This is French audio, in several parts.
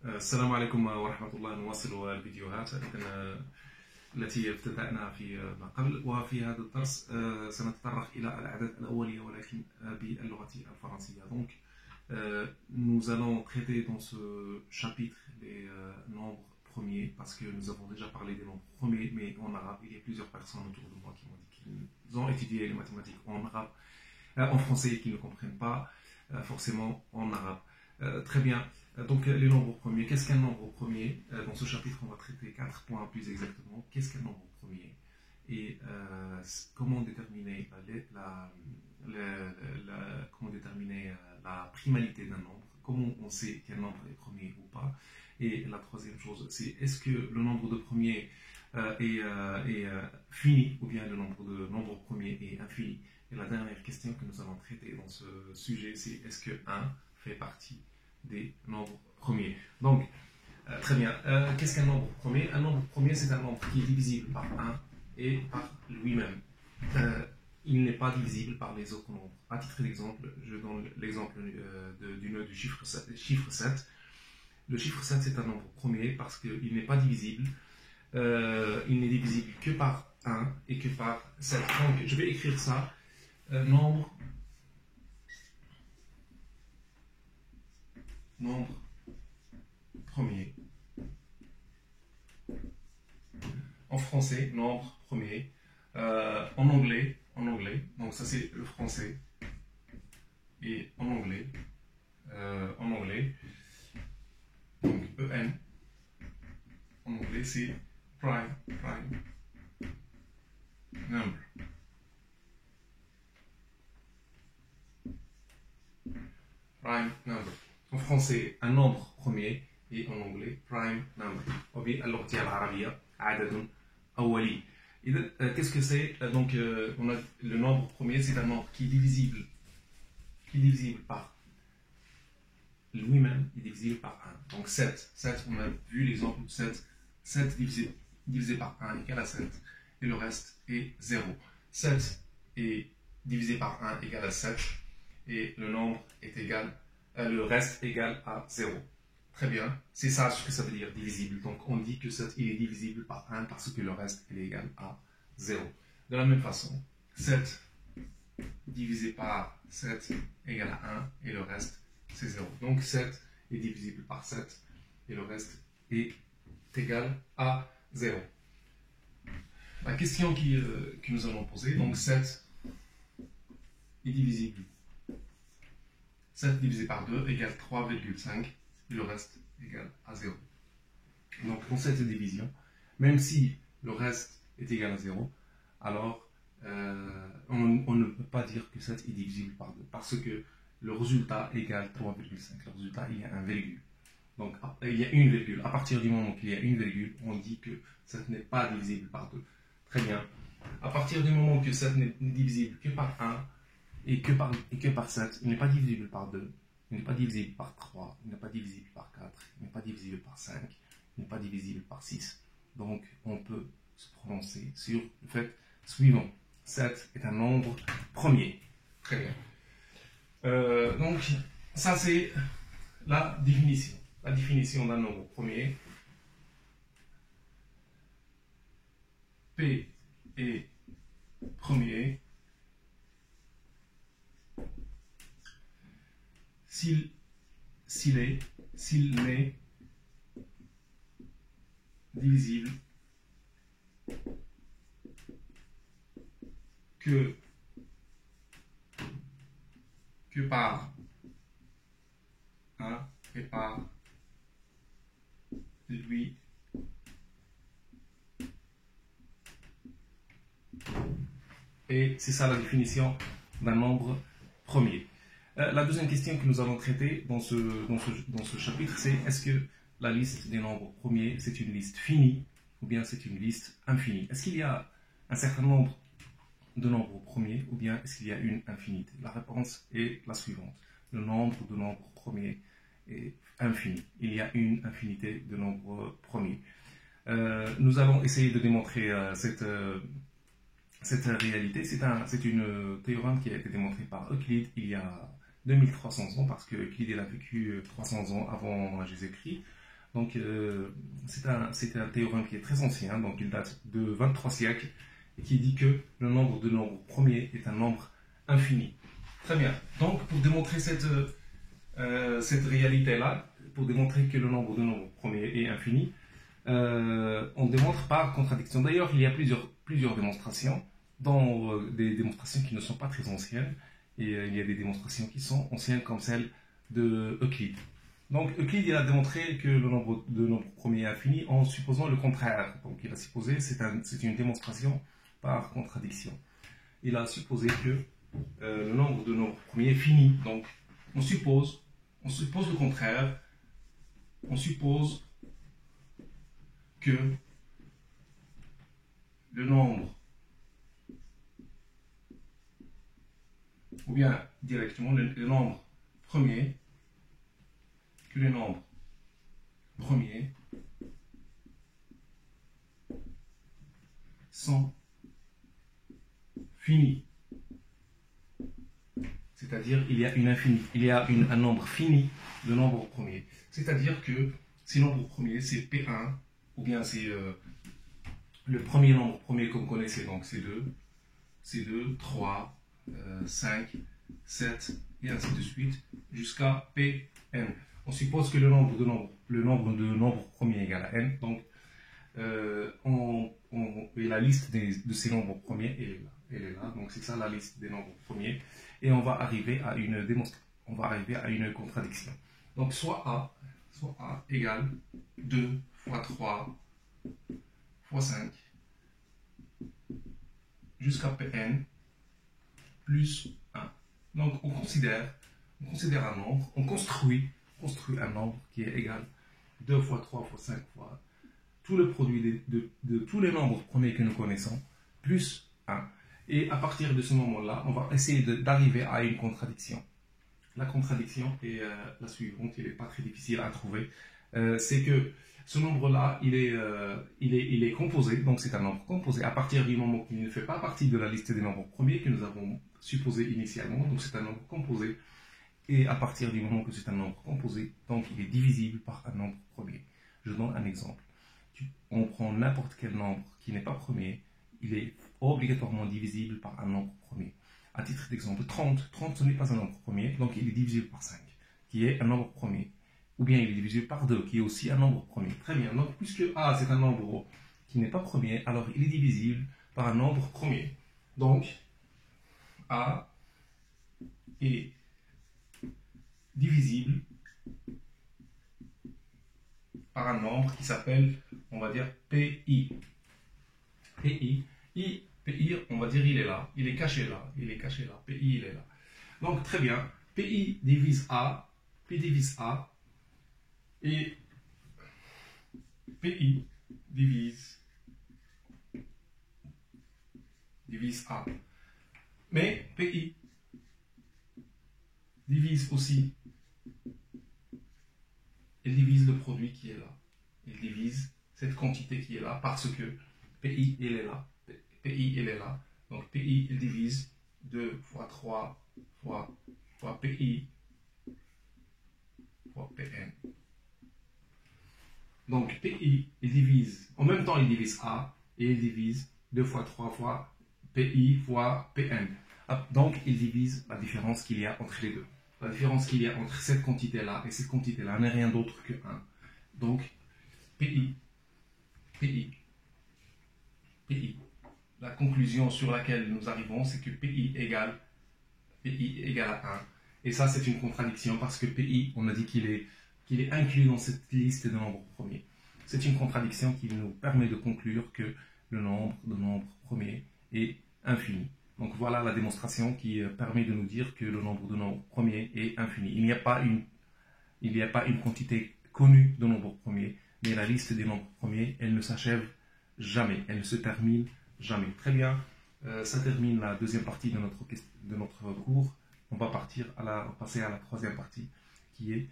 السلام عليكم ورحمة الله. نواصل الفيديوهات التي ابتدأنا فيما قبل، وفي هذا الدرس سنتطرق إلى الأعداد الأولية ولكن باللغة الفرنسية. Donc, nous allons traiter dans ce chapitre les nombres premiers parce que nous avons déjà parlé des nombres premiers, mais en arabe. Il y a plusieurs personnes autour de moi qui m'ont dit qu'ils ont étudié les mathématiques en arabe, en français, et qui ne comprennent pas forcément en arabe. Très bien. Donc les nombres premiers, qu'est-ce qu'un nombre premier? Dans ce chapitre, on va traiter 4 points plus exactement. Qu'est-ce qu'un nombre premier? Et comment déterminer comment déterminer la primalité d'un nombre? Comment on sait quel nombre est premier ou pas? Et la troisième chose, c'est est-ce que le nombre de premiers est fini ou bien le nombre de nombres premiers est infini? Et la dernière question que nous allons traiter dans ce sujet, c'est est-ce que 1 fait partie des nombres premiers? Donc, très bien. Qu'est-ce qu'un nombre premier? Un nombre premier, c'est un nombre qui est divisible par 1 et par lui-même. Il n'est pas divisible par les autres nombres. À titre d'exemple, je donne l'exemple du chiffre 7. Le chiffre 7, c'est un nombre premier parce qu'il n'est pas divisible. Il n'est divisible que par 1 et que par 7. Donc, je vais écrire ça. Nombre premier. En français, nombre premier. En anglais, donc ça c'est le français. Et en anglais, donc EN, en anglais c'est prime number. Prime number. En français, un nombre premier, et en anglais, prime number. وباللغة العربية عدد أولي. Qu'est-ce que c'est? Donc, on a le nombre premier, c'est un nombre qui est divisible par lui-même, est divisible par 1. Donc 7, on a vu l'exemple de 7 divisé par 1 égale à 7, et le reste est 0. 7 est divisé par 1 égale à 7, et le reste égale à 0. Très bien, c'est ça ce que ça veut dire divisible. Donc on dit que 7 il est divisible par 1 parce que le reste est égal à 0. De la même façon, 7 divisé par 7 égale à 1 et le reste c'est 0. Donc 7 est divisible par 7 et le reste est égal à 0. La question que nous allons poser, donc 7 est divisible. 7 divisé par 2 égale 3,5 et le reste égale à 0. Donc dans cette division, même si le reste est égal à 0, alors on ne peut pas dire que 7 est divisible par 2 parce que le résultat égale 3,5. Le résultat, il y a un virgule. Donc il y a une virgule. À partir du moment qu'il y a une virgule, on dit que 7 n'est pas divisible par 2. Très bien. À partir du moment que 7 n'est divisible que par 1, et que par 7, il n'est pas divisible par 2, il n'est pas divisible par 3, il n'est pas divisible par 4, il n'est pas divisible par 5, il n'est pas divisible par 6. Donc, on peut se prononcer sur le fait suivant. 7 est un nombre premier. Très bien. Donc, ça c'est la définition. La définition d'un nombre premier. P est premier s'il n'est divisible que par 1 et par lui. Et c'est ça la définition d'un nombre premier. La deuxième question que nous allons traiter dans ce chapitre, c'est est-ce que la liste des nombres premiers, c'est une liste finie ou bien c'est une liste infinie? Est-ce qu'il y a un certain nombre de nombres premiers ou bien est-ce qu'il y a une infinité? La réponse est la suivante. Le nombre de nombres premiers est infini. Il y a une infinité de nombres premiers. Nous allons essayer de démontrer cette réalité. C'est une théorème qui a été démontrée par Euclide il y a 2300 ans, parce que Euclide il a vécu 300 ans avant Jésus-Christ. Donc, c'est un théorème qui est très ancien, donc il date de 23 siècles, et qui dit que le nombre de nombres premiers est un nombre infini. Très bien. Donc, pour démontrer cette réalité-là, pour démontrer que le nombre de nombres premiers est infini, on démontre par contradiction. D'ailleurs, il y a plusieurs démonstrations, dont des démonstrations qui ne sont pas très anciennes, et il y a des démonstrations qui sont anciennes comme celle de Euclide. Donc Euclide il a démontré que le nombre de nombres premiers est infini en supposant le contraire. Donc il a supposé, c'est une démonstration par contradiction. Il a supposé que le nombre de nombres premiers est fini. Donc on suppose le contraire. On suppose que le nombre, ou bien directement le nombre premier, que les nombres premiers sont finis. C'est-à-dire il y a un nombre fini de nombres premiers. C'est-à-dire que si le nombre premier c'est P1, ou bien c'est le premier nombre premier que vous connaissez, donc c'est 2, 3, 5, 7, et ainsi de suite, jusqu'à Pn. On suppose que le nombre de nombres premiers est égal à n, donc et la liste de ces nombres premiers elle est là, donc c'est ça la liste des nombres premiers, et on va arriver à une contradiction. Donc soit A égale 2 fois 3 fois 5 jusqu'à Pn plus 1. Donc on considère un nombre, on construit un nombre qui est égal 2 fois 3 fois 5 fois tout le produit de tous les nombres premiers que nous connaissons, plus 1. Et à partir de ce moment-là, on va essayer d'arriver à une contradiction. La contradiction est la suivante, elle n'est pas très difficile à trouver. C'est que ce nombre-là, il est composé, donc c'est un nombre composé à partir du moment qu'il ne fait pas partie de la liste des nombres premiers que nous avons supposé initialement, donc c'est un nombre composé. Et à partir du moment que c'est un nombre composé, donc il est divisible par un nombre premier. Je donne un exemple. On prend n'importe quel nombre qui n'est pas premier, il est obligatoirement divisible par un nombre premier. À titre d'exemple, 30 ce n'est pas un nombre premier, donc il est divisible par 5, qui est un nombre premier. Ou bien il est divisible par 2, qui est aussi un nombre premier. Très bien, donc puisque A c'est un nombre qui n'est pas premier, alors il est divisible par un nombre premier. Donc, A est divisible par un nombre qui s'appelle, on va dire, PI. PI, on va dire, il est là, il est caché là, PI, il est là. Donc, très bien, PI divise A, P divise A, et PI divise A. Mais PI divise aussi, il divise le produit qui est là. Il divise cette quantité qui est là parce que PI, il est là. PI, il est là. Donc PI, il divise 2 fois 3 fois PI fois PN. Donc PI, il divise, en même temps il divise A et il divise 2 fois 3 fois PI fois PN. Donc il divise la différence qu'il y a entre les deux. La différence qu'il y a entre cette quantité-là et cette quantité-là n'est rien d'autre que 1. Donc PI. La conclusion sur laquelle nous arrivons, c'est que PI égale à 1. Et ça, c'est une contradiction parce que PI, on a dit qu'il est inclus dans cette liste de nombres premiers. C'est une contradiction qui nous permet de conclure que le nombre de nombres premiers est infini. Donc voilà la démonstration qui permet de nous dire que le nombre de nombres premiers est infini. Il n'y a pas une quantité connue de nombres premiers, mais la liste des nombres premiers, elle ne s'achève jamais, elle ne se termine jamais. Très bien, ça termine la deuxième partie de notre cours. On va passer à la troisième partie, qui est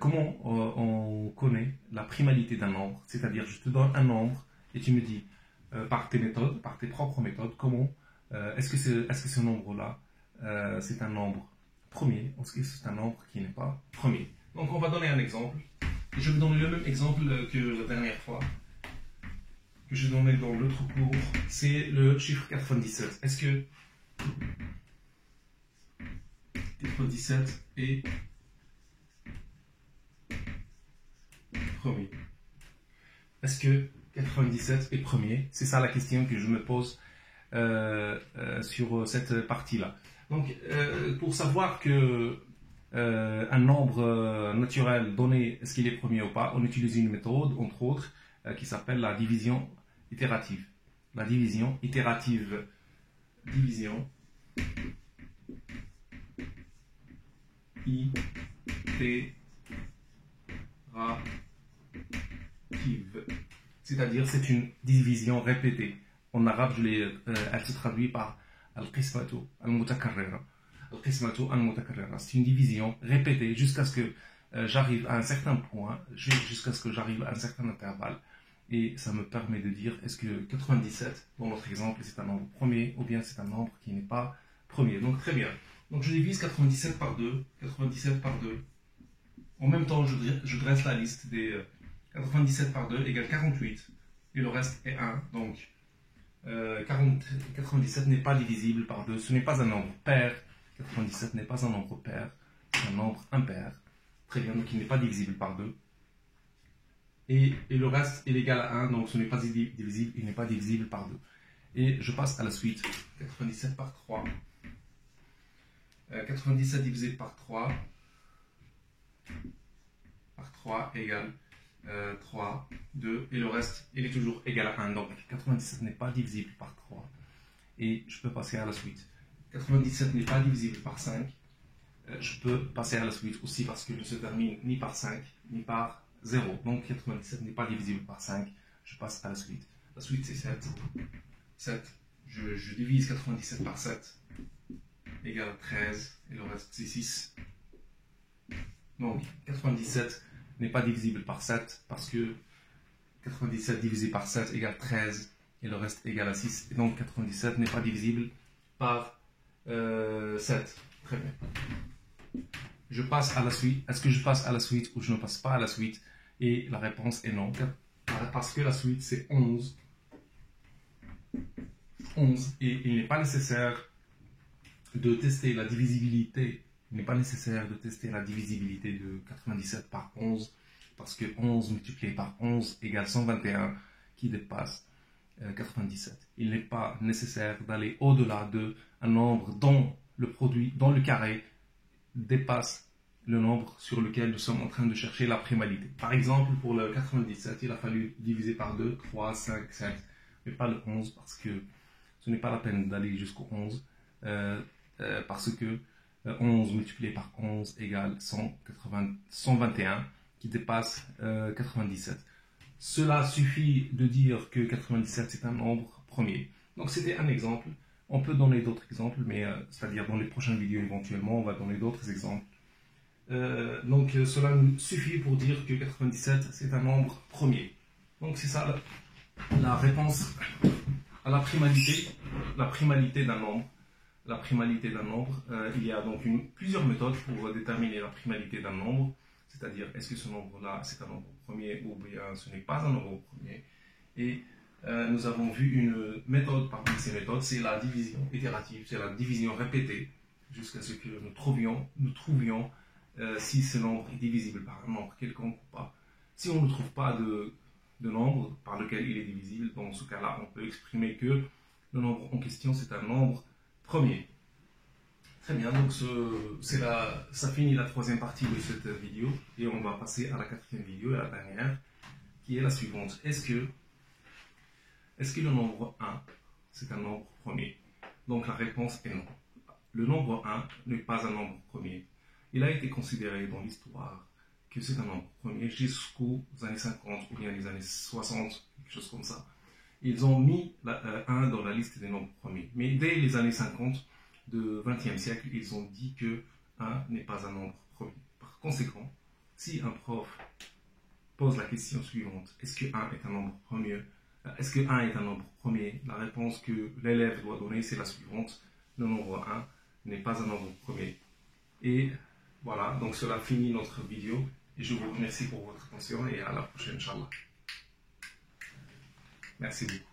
comment on connaît la primalité d'un nombre. C'est-à-dire, je te donne un nombre et tu me dis, par tes propres méthodes, comment est-ce que ce nombre-là, c'est un nombre premier, ou est-ce que c'est un nombre qui n'est pas premier. Donc on va donner un exemple. Je vais donner le même exemple que la dernière fois, que j'ai donné dans l'autre cours. C'est le chiffre 97. Est-ce que 97 est premier? Est-ce que 97 est premier? C'est ça la question que je me pose sur cette partie-là. Donc, pour savoir que un nombre naturel donné, est-ce qu'il est premier ou pas, on utilise une méthode, entre autres, qui s'appelle la division itérative. La division itérative. Division itérative. C'est-à-dire, c'est une division répétée. En arabe, elle se traduit par al-qismatu al-mutakarrira. Al-qismatu al-mutakarrira. C'est une division répétée jusqu'à ce que j'arrive à un certain point, jusqu'à ce que j'arrive à un certain intervalle. Et ça me permet de dire, est-ce que 97, dans notre exemple, c'est un nombre premier, ou bien c'est un nombre qui n'est pas premier. Donc, très bien. Donc, je divise 97 par 2. 97 par 2. En même temps, je dresse la liste des 97 par 2 égale 48. Et le reste est 1. Donc, 97 n'est pas divisible par 2. Ce n'est pas un nombre pair. 97 n'est pas un nombre pair. C'est un nombre impair. Très bien, donc il n'est pas divisible par 2. Et le reste est égal à 1. Donc, ce n'est pas divisible. Il n'est pas divisible par 2. Et je passe à la suite. 97 par 3. 97 divisé par 3. Par 3 égale 3, 2, et le reste, il est toujours égal à 1. Donc 97 n'est pas divisible par 3. Et je peux passer à la suite. 97 n'est pas divisible par 5. Je peux passer à la suite aussi parce qu'il ne se termine ni par 5, ni par 0. Donc 97 n'est pas divisible par 5. Je passe à la suite. La suite, c'est 7. 7. Je divise 97 par 7. Égale 13. Et le reste, c'est 6. Donc 97 n'est pas divisible par 7 parce que 97 divisé par 7 égale 13 et le reste égale à 6. Et donc 97 n'est pas divisible par 7. Très bien. Je passe à la suite. Est-ce que je passe à la suite ou je ne passe pas à la suite? Et la réponse est non. Parce que la suite c'est 11. 11. Et il n'est pas nécessaire de tester la divisibilité. Il n'est pas nécessaire de tester la divisibilité de 97 par 11 parce que 11 multiplié par 11 égale 121 qui dépasse 97. Il n'est pas nécessaire d'aller au-delà d'un nombre dont le produit, dont le carré dépasse le nombre sur lequel nous sommes en train de chercher la primalité. Par exemple, pour le 97, il a fallu diviser par 2, 3, 5, 7, mais pas le 11 parce que ce n'est pas la peine d'aller jusqu'au 11 parce que 11 multiplié par 11 égale 121 qui dépasse 97. Cela suffit de dire que 97 c'est un nombre premier. Donc c'était un exemple. On peut donner d'autres exemples, mais c'est-à-dire dans les prochaines vidéos éventuellement, on va donner d'autres exemples. Donc cela suffit pour dire que 97 c'est un nombre premier. Donc c'est ça la réponse à la primalité d'un nombre. La primalité d'un nombre, il y a donc plusieurs méthodes pour déterminer la primalité d'un nombre, c'est-à-dire est-ce que ce nombre-là c'est un nombre premier ou bien ce n'est pas un nombre premier. Et nous avons vu une méthode parmi ces méthodes, c'est la division itérative, c'est la division répétée jusqu'à ce que nous trouvions si ce nombre est divisible par un nombre quelconque ou pas. Si on ne trouve pas de nombre par lequel il est divisible, dans ce cas-là, on peut exprimer que le nombre en question c'est un nombre premier. Très bien, donc ça finit la troisième partie de cette vidéo et on va passer à la quatrième vidéo, à la dernière, qui est la suivante. Est-ce que le nombre 1, c'est un nombre premier? Donc la réponse est non. Le nombre 1 n'est pas un nombre premier. Il a été considéré dans l'histoire que c'est un nombre premier jusqu'aux années 50 ou bien les années 60, quelque chose comme ça. Ils ont mis 1 dans la liste des nombres premiers. Mais dès les années 50 du XXe siècle, ils ont dit que 1 n'est pas un nombre premier. Par conséquent, si un prof pose la question suivante, est-ce que 1 est un nombre premier? Est-ce que 1 est un nombre premier? La réponse que l'élève doit donner, c'est la suivante. Le nombre 1 n'est pas un nombre premier. Et Voilà, donc cela finit notre vidéo et je vous remercie pour votre attention et à la prochaine, Inch'Allah. Merci beaucoup.